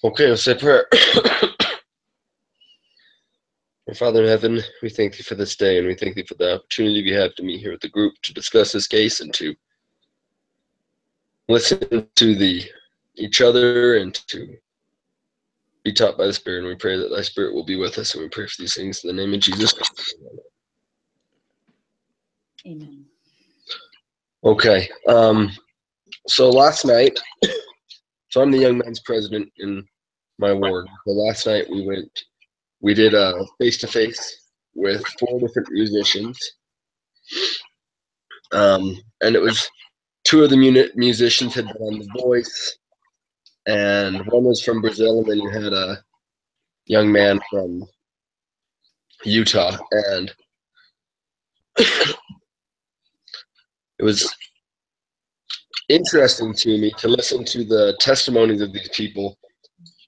Okay, let's say prayer. Our Father in heaven, we thank you for this day, and we thank you for the opportunity we have to meet here with the group to discuss this case and to listen to each other and to be taught by the Spirit. And we pray that thy Spirit will be with us, and we pray for these things in the name of Jesus. Amen. Okay. So last night, so I'm the young men's president in my ward. So last night we did a face-to-face with 4 different musicians. And it was 2 of the musicians had been on The Voice, and one was from Brazil, and then you had a young man from Utah. And it was interesting to me to listen to the testimonies of these people.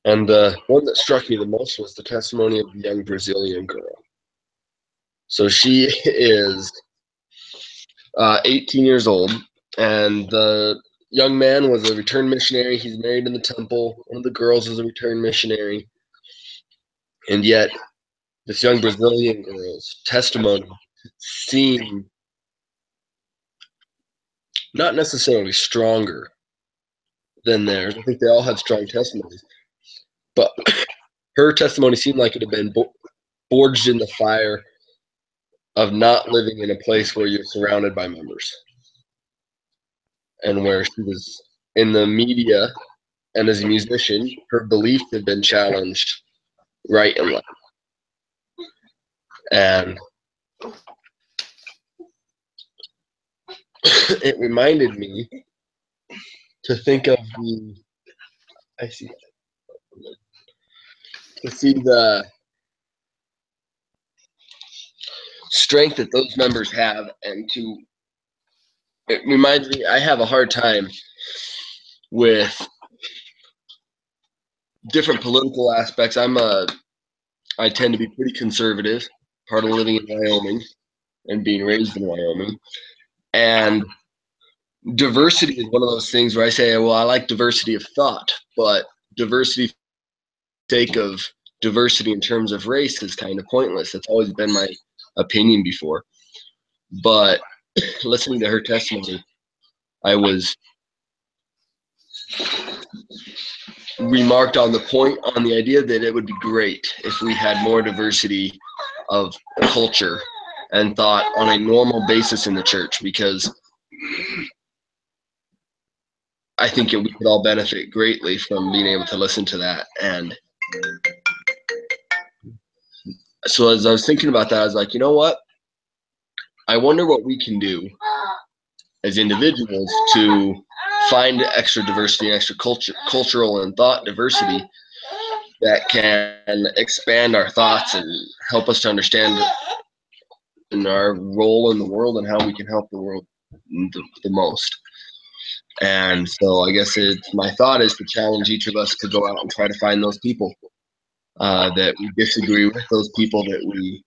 And the one that struck me the most was the testimony of the young Brazilian girl. So she is 18 years old, and the young man was a returned missionary. He's married in the temple. One of the girls is a returned missionary. And yet, this young Brazilian girl's testimony seemed not necessarily stronger than theirs. I think they all had strong testimonies. But her testimony seemed like it had been forged in the fire of not living in a place where you're surrounded by members, and where she was in the media and as a musician, her beliefs had been challenged right and left. And it reminded me to think of to see the strength that those members have, and it reminds me, I have a hard time with different political aspects. I tend to be pretty conservative, part of living in Wyoming and being raised in Wyoming. And diversity is one of those things where I say, well, I like diversity of thought, but diversity for the sake of diversity in terms of race is kind of pointless. That's always been my opinion before. But listening to her testimony, I was remarked on the idea that it would be great if we had more diversity of culture and thought on a normal basis in the church, because I think we could all benefit greatly from being able to listen to that. And so as I was thinking about that, I was like, you know what? I wonder what we can do as individuals to find extra diversity and extra cultural and thought diversity that can expand our thoughts and help us to understand in our role in the world and how we can help the world the most. And so I guess my thought is to challenge each of us to go out and try to find those people that we disagree with, those people that we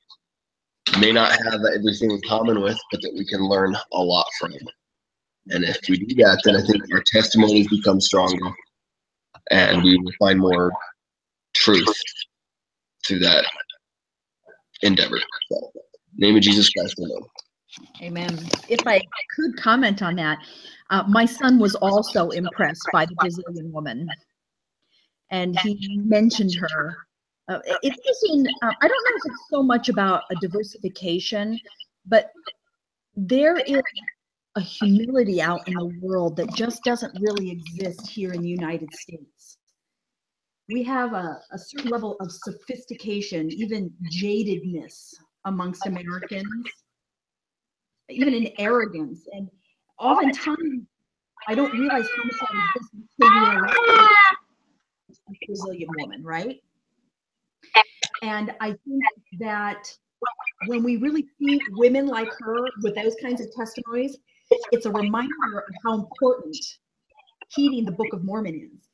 may not have everything in common with, but that we can learn a lot from. And if we do that, then I think our testimonies become stronger, and we will find more truth through that endeavor. So, in the name of Jesus Christ, amen. Amen. If I could comment on that, my son was also impressed by the Brazilian woman, and he mentioned her. It's interesting. I don't know if it's so much about a diversification, but there is a humility out in the world that just doesn't really exist here in the United States. We have a certain level of sophistication, even jadedness amongst Americans, even in arrogance. And oftentimes, I don't realize how much that exists until we are a Brazilian woman, right? And I think that when we really see women like her with those kinds of testimonies, it's a reminder of how important heeding the Book of Mormon is.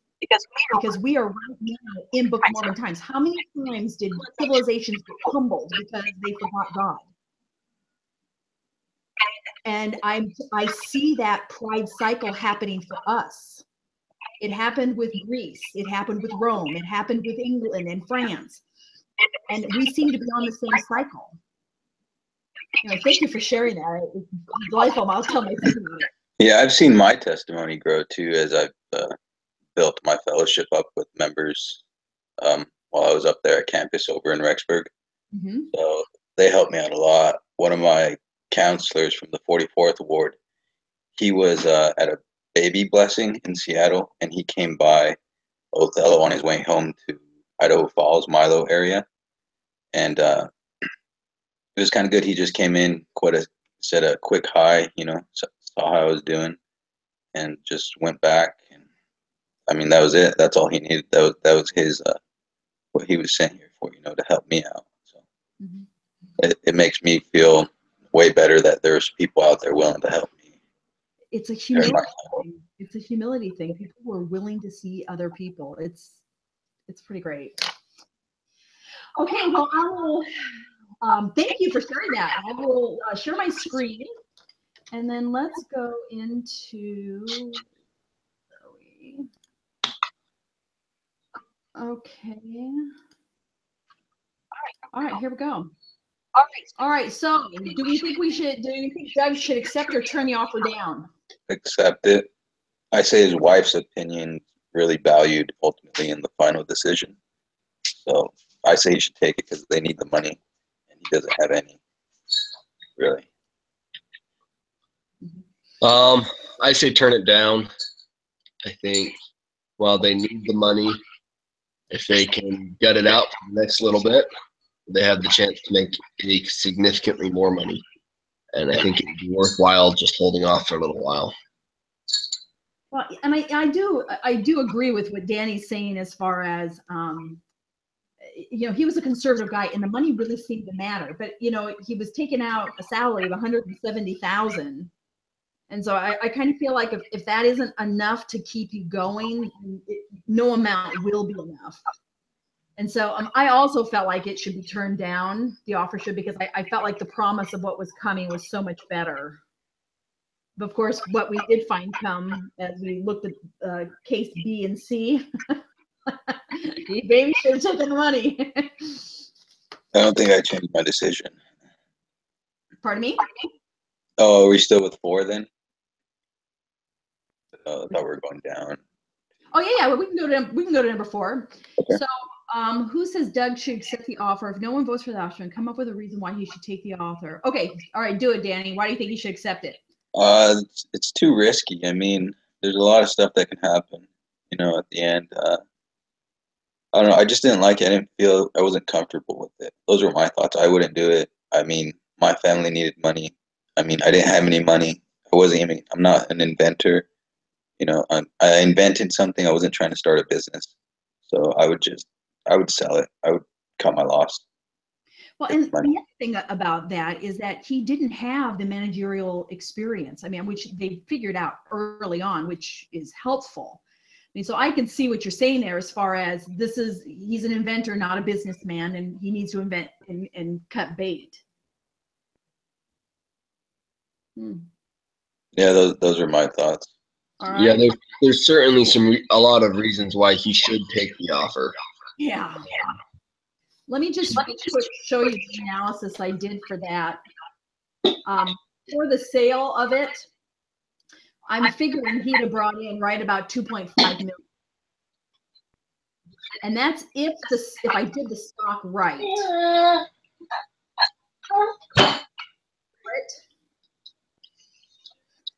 Because we are right now in Book of Mormon times. How many times did civilizations get humbled because they forgot God? And I see that pride cycle happening for us. It happened with Greece. It happened with Rome. It happened with England and France. And we seem to be on the same cycle. Anyway, thank you for sharing that. It's delightful. I'll tell my son about it. Yeah, I've seen my testimony grow too as I've built my fellowship up with members while I was up there at campus over in Rexburg. Mm-hmm. So they helped me out a lot. One of my counselors from the 44th Ward, he was at a baby blessing in Seattle, and he came by Othello on his way home to Idaho Falls, Milo area. And it was kind of good. He just came in, said a quick hi, saw how I was doing, and just went back. And I mean, that was it. That's all he needed. That was his what he was sent here for, to help me out. So it makes me feel way better that there's people out there willing to help me. It's a humility thing. It's a humility thing. People who are willing to see other people. It's pretty great. Okay, well, I will. Thank you for sharing that. I will share my screen, and then let's go into. Okay. All right, here we go. All right. So, do you think Doug should accept or turn the offer down? Accept it. I say his wife's opinion really valued ultimately in the final decision. So I say he should take it because they need the money, and he doesn't have any, really. I say turn it down. I think while they need the money, if they can gut it out for the next little bit, they have the chance to make significantly more money. And I think it'd be worthwhile just holding off for a little while. Well, and I do agree with what Danny's saying as far as he was a conservative guy, and the money really seemed to matter. But he was taking out a salary of $170,000, and so I kind of feel like if that isn't enough to keep you going, no amount will be enough. And so I also felt like it should be turned down, the offer should, because I felt like the promise of what was coming was so much better. But of course, what we did find come as we looked at case B and C, he maybe should have taken the money. I don't think I changed my decision. Pardon me? Oh, are we still with 4 then? I thought we were going down. Oh yeah. Well, we can go to number 4. Okay. So, who says Doug should accept the offer? If no one votes for the option, come up with a reason why he should take the offer. Okay. All right. Do it, Danny. Why do you think he should accept it? It's too risky. I mean, there's a lot of stuff that can happen, at the end. I don't know. I just didn't like it. I wasn't comfortable with it. Those were my thoughts. I wouldn't do it. I mean, my family needed money. I mean, I didn't have any money. I'm not an inventor. I invented something. I wasn't trying to start a business. So I would sell it. I would cut my loss. Well, and the other thing about that is that he didn't have the managerial experience. I mean, which they figured out early on, which is helpful. I mean, so I can see what you're saying there as far as he's an inventor, not a businessman, and he needs to invent and cut bait. Yeah, those are my thoughts. All right. Yeah, there's certainly a lot of reasons why he should take the offer. Yeah. Let me just show you the analysis I did for that. For the sale of it, I'm figuring he'd have brought in right about 2.5 million. And that's if I did the stock right.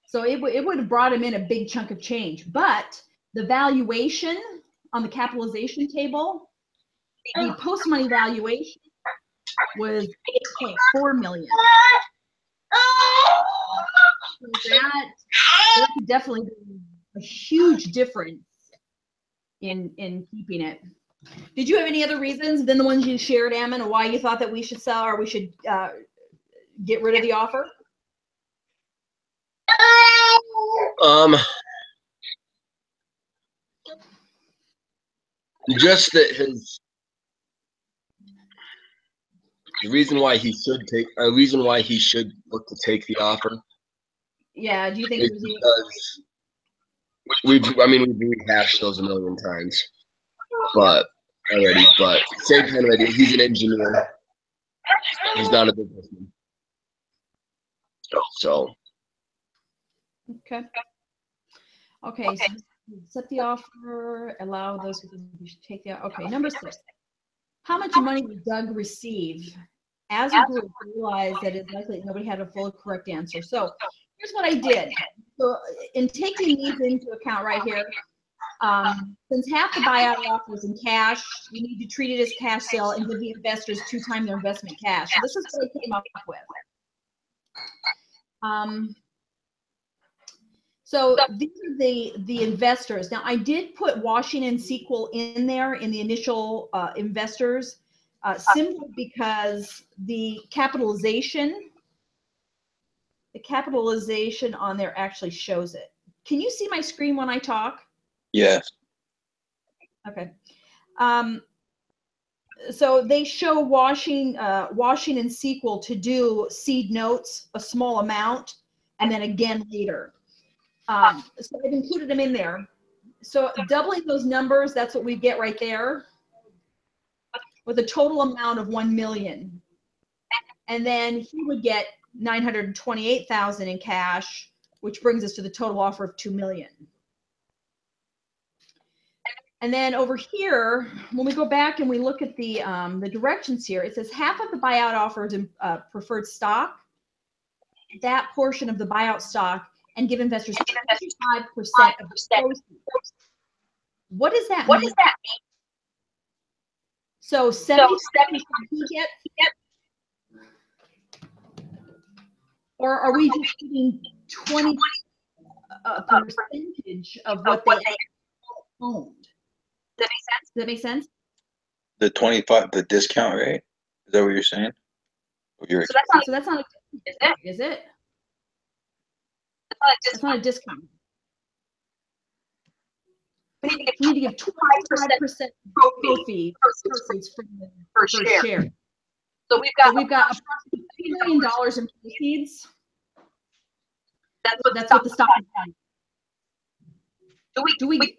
So it would have brought him in a big chunk of change. But the valuation on the capitalization table, the post-money valuation was 8.4 million. So that could definitely be a huge difference in keeping it. Did you have any other reasons than the ones you shared, Ammon, or why you thought that we should sell or we should get rid of the offer? Just that the reason why he should look to take the offer. Yeah, do you think is because we've rehashed those a million times, but already. But same kind of idea. He's an engineer. He's not a businessman. So. Okay. Okay. So accept the offer. Allow those who take the. Okay. Number 6. How much money did Doug receive? As a group, realized that it's likely nobody had a full correct answer. So here's what I did. So in taking these into account right here, since half the buyout offer is in cash, you need to treat it as cash sale and give the investors 2 times their investment cash. So this is what I came up with. So these are the investors. Now I did put Washington Sequel in there in the initial investors, simply because the capitalization on there actually shows it. Can you see my screen when I talk? Yes. Okay. So they show Washington Sequel to do seed notes, a small amount, and then again later. So I've included them in there. So doubling those numbers, that's what we get right there, with a total amount of 1 million. And then he would get 928,000 in cash, which brings us to the total offer of 2 million. And then over here, when we go back and we look at the directions here, it says half of the buyout offer is preferred stock, that portion of the buyout stock, and give investors 25% of the proceeds. What does that mean? So 70% he gets, or are we just getting 20% of what they owned? Does that make sense? The 25, the discount rate? Is that what you're saying? So that's not a discount, is it? That's not a discount. We need to give 25% proceeds from the first share. So we've got approximately $2 million in proceeds. That's what the stock is valued.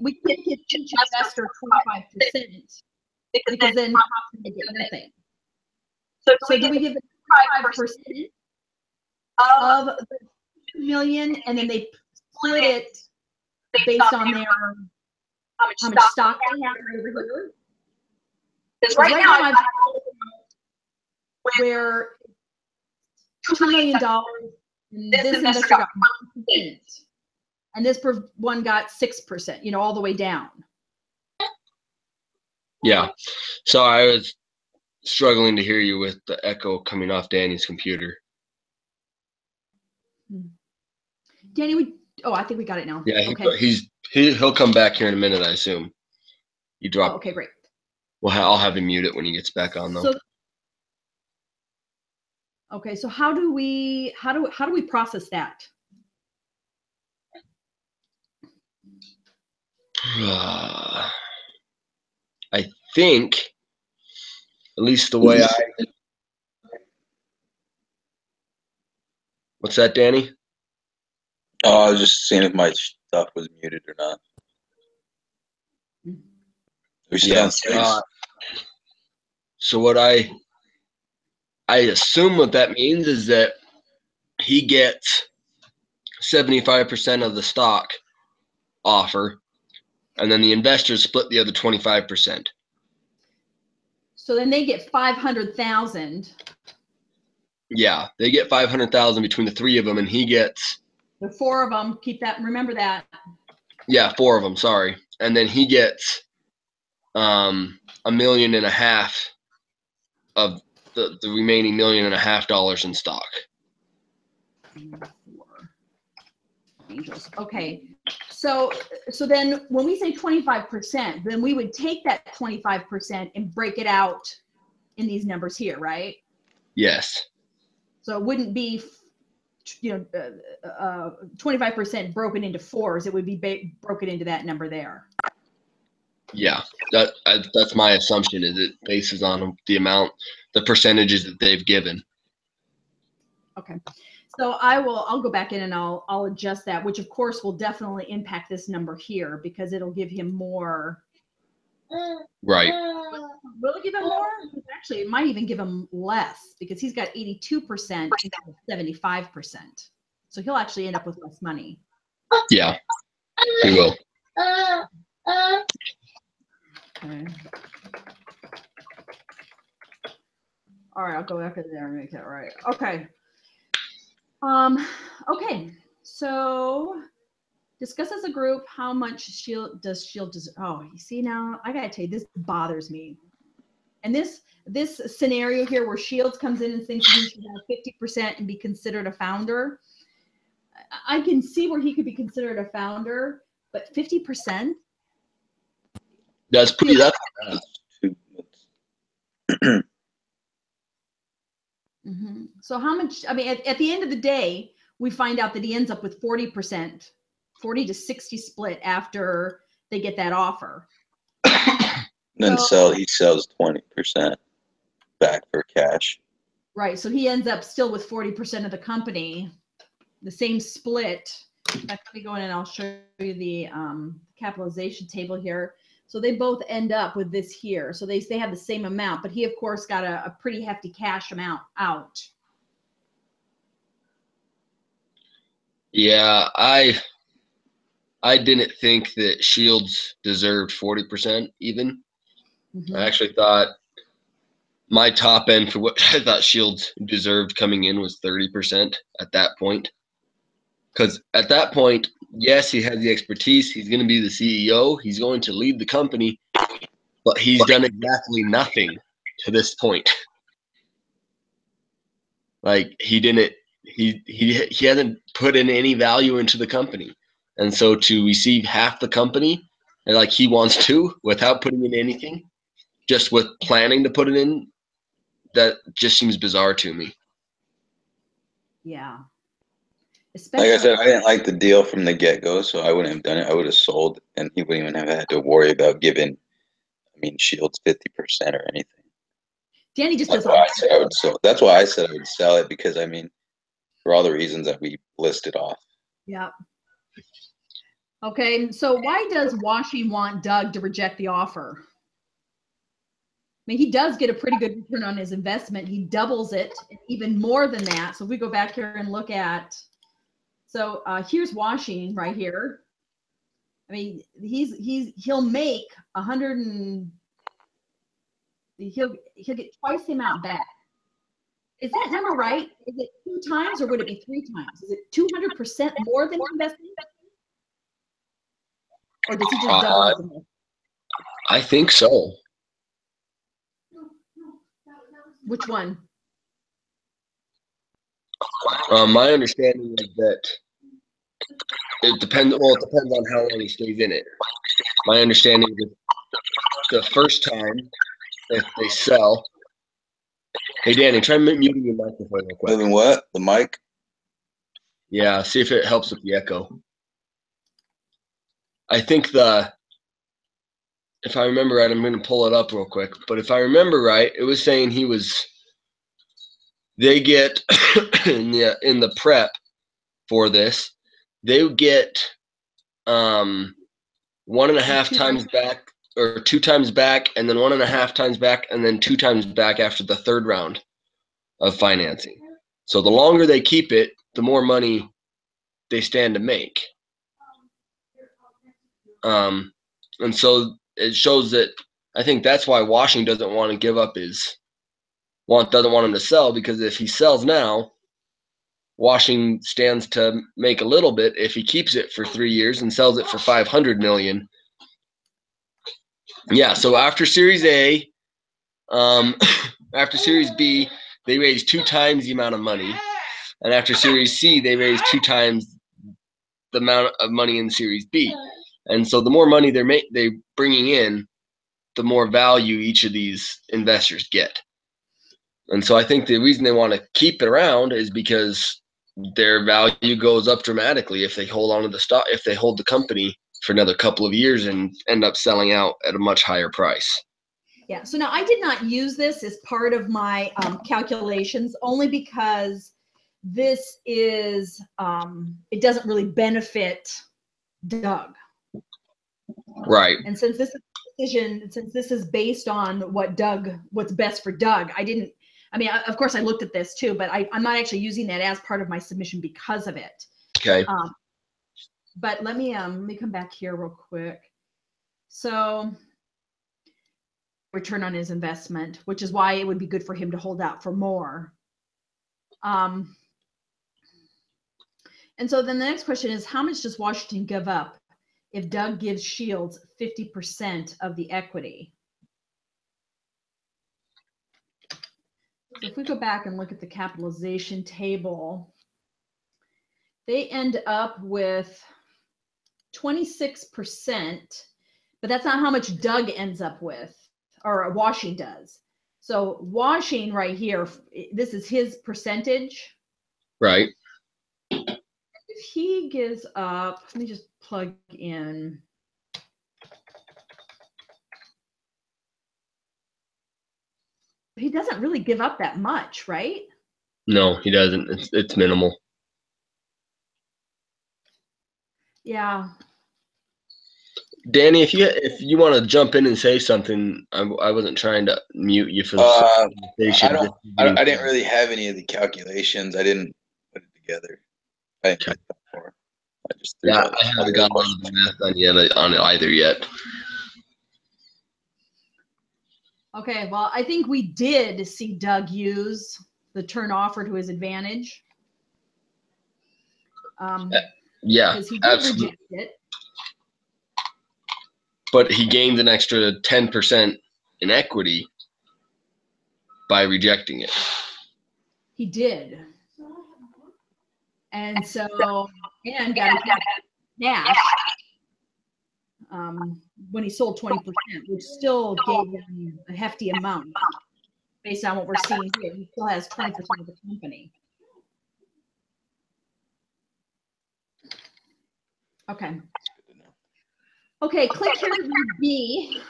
We can't give each investor 25% because then they get nothing. So do we give 5% of the 2 million, and then they split it based on their how much stock they have over here? Because right now I've got where $2 million, and this investor got 1%, and this one got 6%. You know, all the way down. Yeah. So I was struggling to hear you with the echo coming off Danny's computer. Danny, I think we got it now. Yeah, okay. He'll come back here in a minute, I assume. You dropped. Oh, okay, great. Well, I'll have him mute it when he gets back on, though. Okay, so how do we process that? I think, at least the way What's that, Danny? Oh, I was just seeing if my stuff was muted or not. We still on space? So what I assume what that means is that he gets 75% of the stock offer, and then the investors split the other 25%. So then they get 500,000. Yeah, they get 500,000 between the 3 of them, and he gets the 4 of them. Keep that. Remember that. Yeah, 4 of them. Sorry, and then he gets $1.5 million of the remaining $1.5 million in stock. Angels. Okay. So then when we say 25%, then we would take that 25% and break it out in these numbers here, right? Yes. So it wouldn't be, 25% broken into 4s. It would be broken into that number there. Yeah, that's my assumption. Is it bases on the percentages that they've given. Okay. So I'll go back in and I'll adjust that, which of course will definitely impact this number here because it'll give him more. Right. Will it give him more? Actually, it might even give him less because he's got 82% instead of 75%. So he'll actually end up with less money. Yeah, he will. Okay. All right, I'll go back in there and make that right. Okay. Okay. So discuss as a group how much Shield deserve. Oh, you see now, I gotta tell you, this bothers me. And this scenario here where Shields comes in and thinks he should have 50% and be considered a founder. I can see where he could be considered a founder, but 50%? That's pretty. That's Mm-hmm. So how much? I mean, at the end of the day, we find out that he ends up with 40%, 40 to 60 split after they get that offer. Then he sells 20% back for cash. Right. So he ends up still with 40% of the company, the same split. Let me go in and I'll show you the capitalization table here. So they both end up with this here. So they have the same amount, but he of course got a pretty hefty cash amount out. Yeah, I didn't think that Shields deserved 40% even. Mm-hmm. I actually thought my top end for what I thought Shields deserved coming in was 30% at that point. Because at that point, yes, he has the expertise. He's going to be the CEO. He's going to lead the company, but he's done exactly nothing to this point. Like he hasn't put in any value into the company. And so to receive half the company, and like he wants to, without putting in anything, just with planning to put it in, that just seems bizarre to me. Yeah. Like I said, I didn't like the deal from the get-go, so I wouldn't have done it. I would have sold, and he wouldn't even have had to worry about giving, Shields 50% or anything. Danny just That's doesn't. why I said I would sell. That's why I said I would sell it because for all the reasons that we listed off. Yeah. Okay, so why does Washington want Doug to reject the offer? I mean, he does get a pretty good return on his investment. He doubles it, even more than that. So if we go back here and look at, so here's Washington right here. I mean, he'll make 100 and he'll get twice the amount back. Is that number right? Is it 2 times or would it be 3 times? Is it 200% more than investing? Or does he just double his investment? I think so. Which one? My understanding is that it depends. Well, it depends on how long he stays in it. My understanding is the first time if they sell. Hey, Danny, try muting your microphone real quick. Moving what? The mic? Yeah, see if it helps with the echo. I think if I remember right, I'm going to pull it up real quick. But if I remember right, it was saying they get in the prep for this, they get 1.5 times back or 2 times back, and then 1.5 times back, and then 2 times back after the third round of financing. So the longer they keep it, the more money they stand to make. And so it shows that I think that's why Washington doesn't want to give up doesn't want him to sell, because if he sells now, Washington stands to make a little bit if he keeps it for 3 years and sells it for $500 million. Yeah, so after Series A, after Series B, they raised 2 times the amount of money, and after Series C, they raised 2 times the amount of money in Series B. And so the more money they're bringing in, the more value each of these investors get. And so I think the reason they want to keep it around is because their value goes up dramatically if they hold on to the stock, if they hold the company for another couple of years and end up selling out at a much higher price. Yeah, so now I did not use this as part of my calculations only because this is, it doesn't really benefit Doug. Right. And since this is a decision, since this is based on what's best for Doug, I mean, of course I looked at this too, but I'm not actually using that as part of my submission because of it. Okay. But let me come back here real quick. So return on his investment, which is why it would be good for him to hold out for more. And so then the next question is, how much does Washington give up if Doug gives Shields 50% of the equity? So if we go back and look at the capitalization table, they end up with 26%, but that's not how much Doug ends up with, or Washing does. So Washing right here, this is his percentage. Right. If he gives up, let me just plug in. He doesn't really give up that much, right? No, he doesn't. It's minimal. Yeah. Danny, if you want to jump in and say something, I wasn't trying to mute you for the conversation. I didn't really have any of the calculations. I didn't put it together. I didn't get that far. I haven't gotten on the math on it either yet. Okay, well, I think we did see Doug use the turn offer to his advantage. Yeah, because he did absolutely. reject it. But he gained an extra 10% in equity by rejecting it. He did. And so, and got a cash when he sold 20%, which still gave him a hefty amount based on what we're seeing here. He still has 20% of the company. Okay. Okay, click here to read B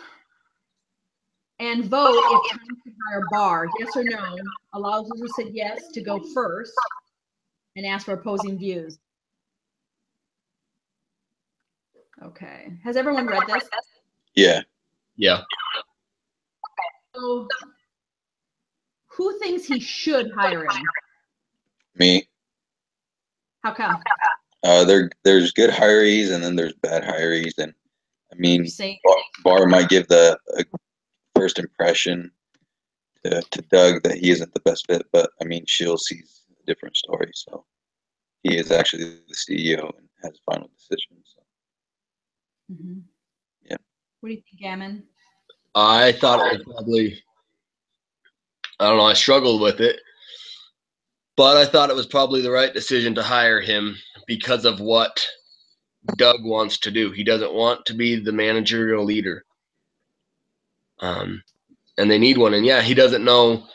and vote if time to hire Barr. Yes or no. Allows those who said yes to go first and ask for opposing views. Okay. Has everyone read this? Yeah. Yeah. So, who thinks he should hire him? Me. How come? There's good hirees and then there's bad hirees, and I mean, Saying Barr might give the first impression to Doug that he isn't the best fit, but I mean, Shields sees a different story, so he is actually the CEO and has final decision. So. mm-hmm. Yeah. What do you think, Gammon? I thought it was probably, I don't know, I struggled with it, but I thought it was probably the right decision to hire him because of what Doug wants to do. He doesn't want to be the managerial leader. And they need one. And yeah, he doesn't know,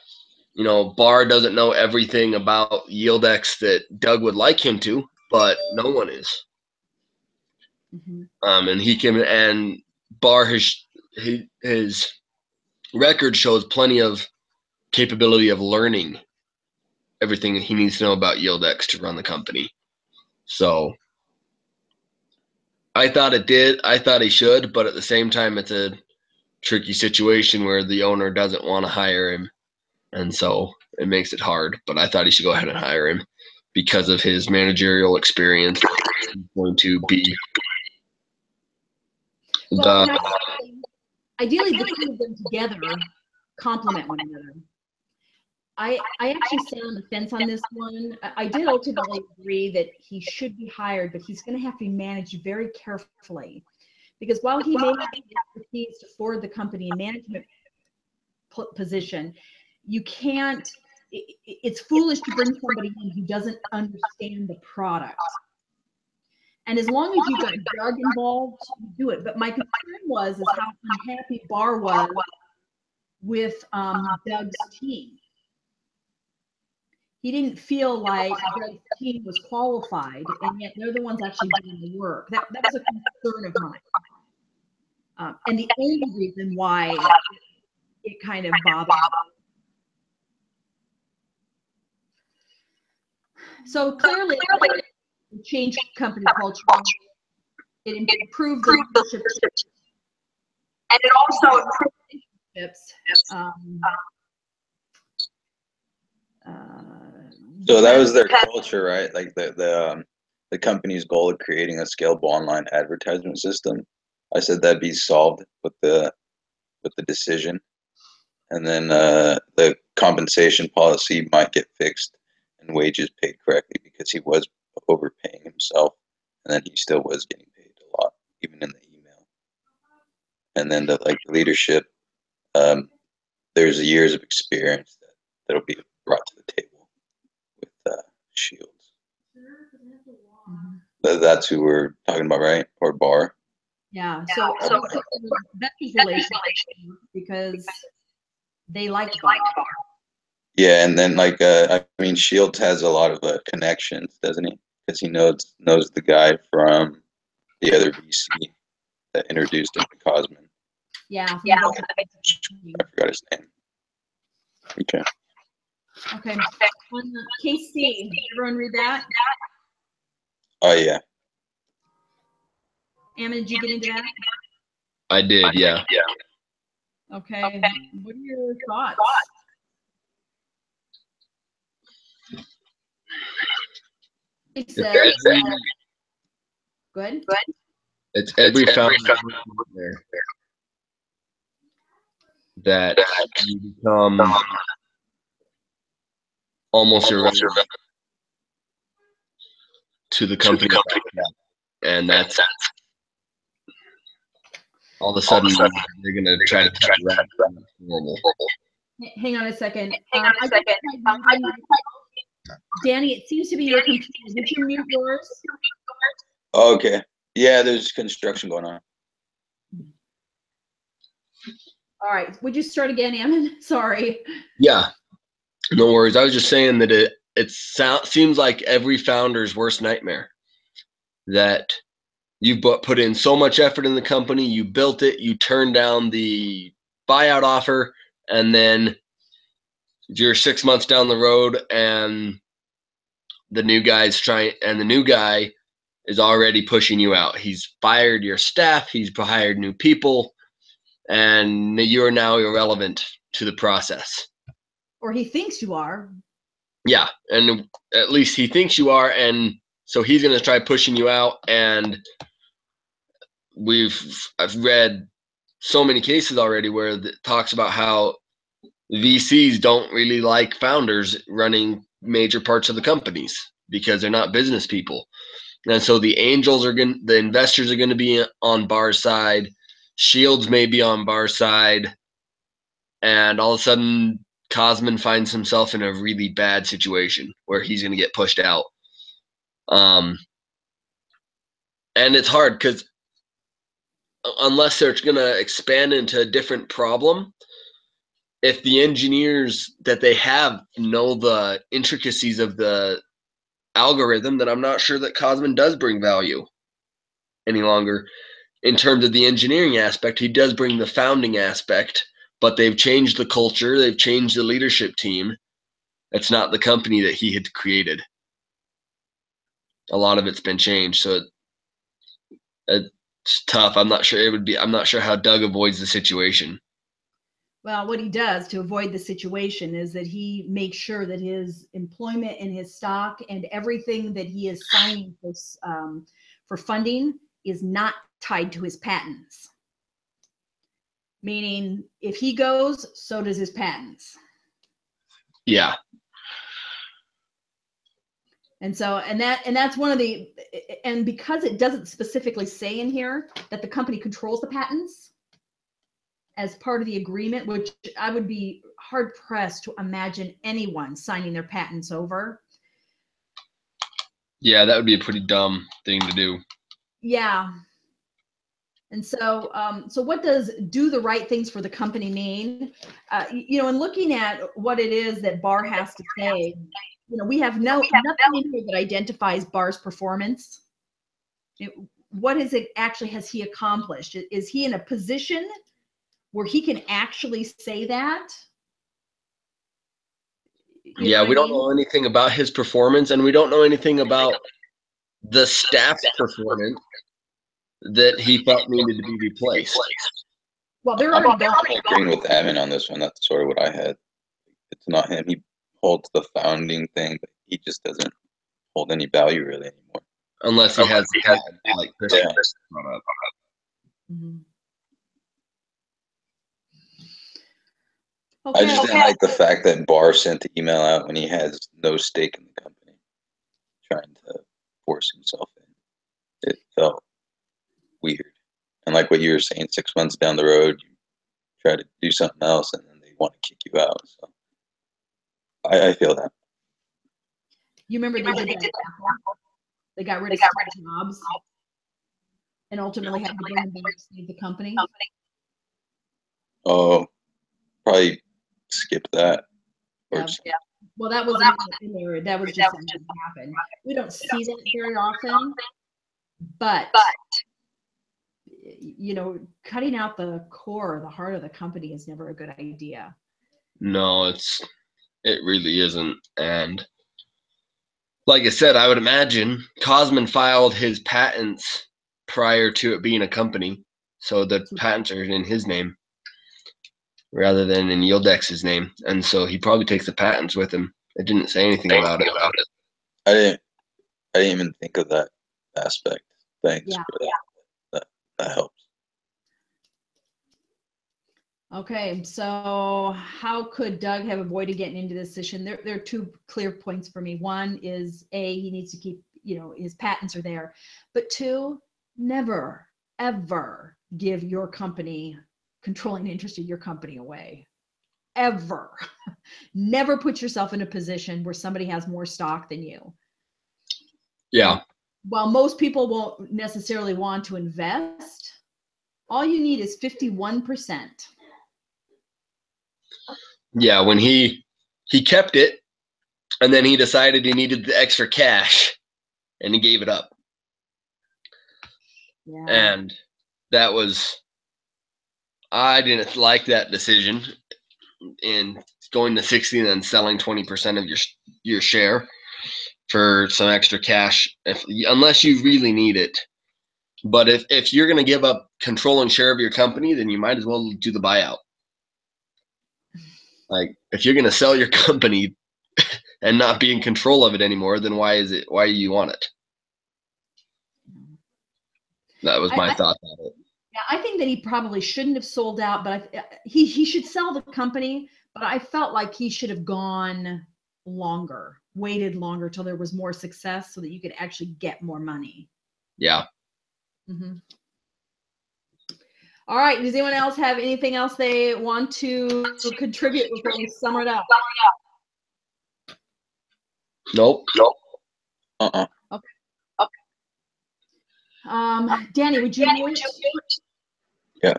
Barr doesn't know everything about Yieldex that Doug would like him to, but no one is. Mm-hmm. And he can, and Barr, his record shows plenty of capability of learning everything he needs to know about Yieldex to run the company. So I thought he should, but at the same time, it's a tricky situation where the owner doesn't want to hire him. And so it makes it hard, but I thought he should go ahead and hire him because of his managerial experience. He's going to be ideally the two of them together complement one another. I actually sat on the fence on this one. I did ultimately agree that he should be hired, but he's going to have to be managed very carefully, because while he may have the expertise to forward the company in management position, you can't. It's foolish to bring somebody in who doesn't understand the product. And as long as you got Doug involved, you do it. But my concern is how unhappy Barr was with Doug's team. He didn't feel like Doug's team was qualified, and yet they're the ones actually doing the work. That was a concern of mine. And the only reason why it kind of bothered me. So clearly, it changed company culture. It improved the leadership, and it also improved relationships. So that was their culture, right? Like the company's goal of creating a scalable online advertisement system. I said that'd be solved with the decision, and then the compensation policy might get fixed and wages paid correctly because he was overpaying himself, and then he still was getting paid a lot, even in the email. And then the leadership, there's years of experience that'll be brought to the table with Shields. That's who we're talking about, right? Or Bar. Yeah. So investors relations, because they liked Bar. Yeah, and then I mean, Shields has a lot of connections, doesn't he? Because he knows the guy from the other VC that introduced him to Cosman. Yeah. Yeah. I forgot his name. Okay. Okay. On KC, did everyone read that? Oh yeah. Amma, did you get into that? I did, yeah. Okay. What are your thoughts? It says, good. It's every founder there that you become almost irrelevant to the company, and that's all of a sudden they're gonna try to keep it normal. Hang on a second. Danny, it seems to be your computer. Did you mute yours? Okay. Yeah, there's construction going on. All right. Would you start again, Ammon? Sorry. Yeah, no worries. I was just saying that it seems like every founder's worst nightmare. That you put in so much effort in the company, you built it, you turned down the buyout offer, and then you're 6 months down the road, and the new guy is already pushing you out. He's fired your staff, he's hired new people, and you're now irrelevant to the process. Or he thinks you are. Yeah, and at least he thinks you are, and so he's going to try pushing you out. And I've read so many cases already where it talks about how VCs don't really like founders running major parts of the companies because they're not business people. And so the investors are going to be on Bar's side. Shields may be on Bar's side. And all of a sudden, Cosman finds himself in a really bad situation where he's going to get pushed out. And it's hard because unless they're going to expand into a different problem, if the engineers that they have know the intricacies of the algorithm, then I'm not sure that Cosman does bring value any longer. In terms of the engineering aspect, he does bring the founding aspect, but they've changed the culture, they've changed the leadership team. It's not the company that he had created. A lot of it's been changed, so it's tough. I'm not sure how Doug avoids the situation. Well, what he does to avoid the situation is that he makes sure that his employment and his stock and everything that he is signing for funding is not tied to his patents. Meaning, if he goes, so does his patents. Yeah. And that's one of the, and because it doesn't specifically say in here that the company controls the patents as part of the agreement, which I would be hard pressed to imagine anyone signing their patents over. Yeah, that would be a pretty dumb thing to do. Yeah. And so, so what does do the right things for the company mean? And looking at what it is that Bar has to say, we have nothing in here that identifies Bar's performance. What is it actually has he accomplished? Is he in a position where he can actually say that? Yeah, we don't know anything about his performance, and we don't know anything about the staff's performance that he felt needed to be replaced. Well, they're already gone. I'm agreeing with Evan on this one. That's sort of what I had. It's not him. He holds the founding thing, but he just doesn't hold any value really anymore. Unless he has the patent, like Chris Yeah. brought up. Mhm. I just didn't like the fact that Barr sent the email out when he has no stake in the company, trying to force himself in. It felt weird. And like what you were saying, 6 months down the road, you try to do something else and then they want to kick you out. So I feel that. You remember they did that at Apple? They got rid of Steve Jobs and ultimately had to bring him back to save the company. Oh, probably skip that. Or Yeah. Well, that wasn't in there. That was just something that happened. We don't see that very often, but you know, cutting out the core, the heart of the company is never a good idea. No, it really isn't. And like I said, I would imagine Cosman filed his patents prior to it being a company, so the patents are in his name rather than in Yieldex's name, and so he probably takes the patents with him. It didn't say anything about it. I didn't even think of that aspect. Thanks for that. That helps. Okay, so how could Doug have avoided getting into this position? There are two clear points for me. One is he needs to keep, his patents are there. But two, never, ever give your company, controlling interest of your company away. Ever. Never put yourself in a position where somebody has more stock than you. Yeah. While most people won't necessarily want to invest, all you need is 51%. Yeah, when he kept it, and then he decided he needed the extra cash, and he gave it up. Yeah. And I didn't like that decision in going to 60 and then selling 20% of your share for some extra cash, unless you really need it. But if you're going to give up control and share of your company, then you might as well do the buyout. Like, if you're going to sell your company and not be in control of it anymore, then why do you want it? That was my thought on it. Yeah, I think that he probably shouldn't have sold out, but he should sell the company. But I felt like he should have gone longer, waited longer till there was more success, so that you could actually get more money. Yeah. Mm-hmm. All right. Does anyone else have anything else they want to contribute before we sum it up? Nope. Okay. Danny, would you mute? Yeah.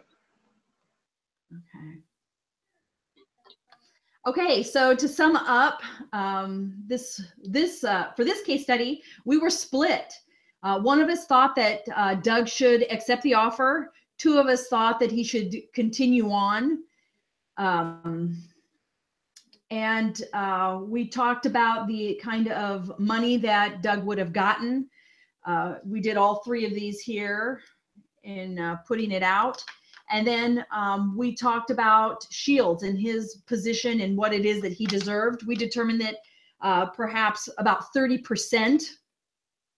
Okay, so to sum up, for this case study, we were split. One of us thought that Doug should accept the offer. Two of us thought that he should continue on. And we talked about the kind of money that Doug would have gotten. We did all three of these here in putting it out. And then we talked about Shields and his position and what it is that he deserved. We determined that perhaps about 30%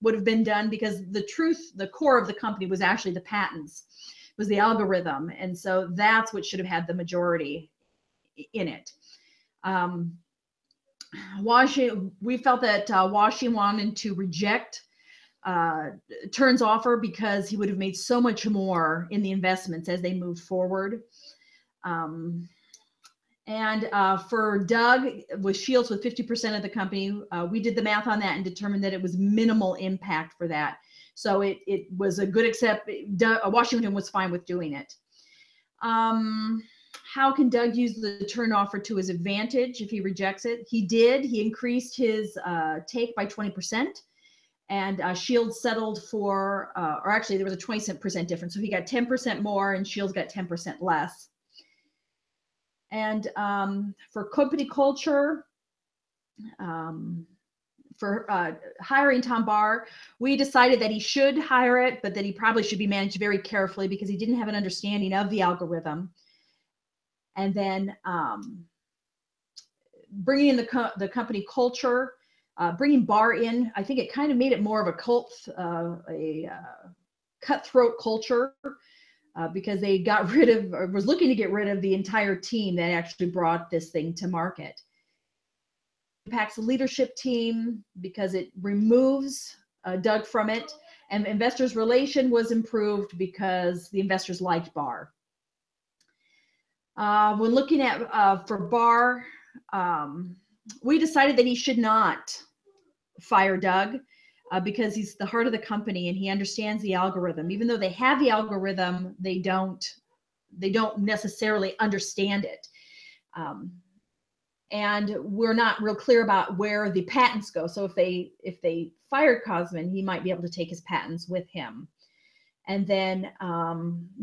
would have been done, because the core of the company was actually the patents, was the algorithm. And so that's what should have had the majority in it. We felt that Washington wanted to reject Turn's offer because he would have made so much more in the investments as they moved forward. And for Doug, with Shields with 50% of the company, we did the math on that and determined that it was minimal impact for that. So it was a good Washington was fine with doing it. How can Doug use the Turn offer to his advantage if he rejects it? He did. He increased his take by 20%. And Shields settled for, or actually there was a 20% difference. So he got 10% more and Shields got 10% less. And for company culture, for hiring Tom Barr. We decided that he should hire it, but that he probably should be managed very carefully because he didn't have an understanding of the algorithm. And then bringing in the company culture, bringing Barr in, I think it kind of made it more of a cutthroat culture because they got rid of, or was looking to get rid of the entire team that actually brought this thing to market. Impacts the leadership team because it removes Doug from it, and investors' relation was improved because the investors liked Barr. When looking at for Barr, we decided that he should not fire Doug because he's the heart of the company and he understands the algorithm. Even though they have the algorithm, they don't necessarily understand it. And we're not real clear about where the patents go. So if they fired Cosman, he might be able to take his patents with him. And then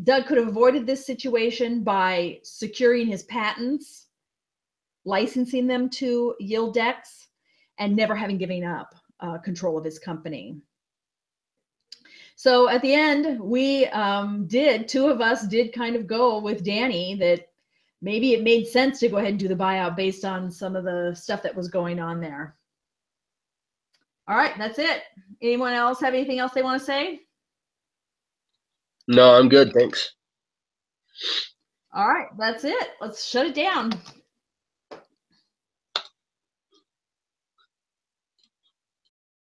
Doug could have avoided this situation by securing his patents, licensing them to Yieldex, and never having given up control of his company. So at the end, we two of us did kind of go with Danny that maybe it made sense to go ahead and do the buyout based on some of the stuff that was going on there. All right, that's it. Anyone else have anything else they want to say? No, I'm good. Thanks. All right, that's it. Let's shut it down.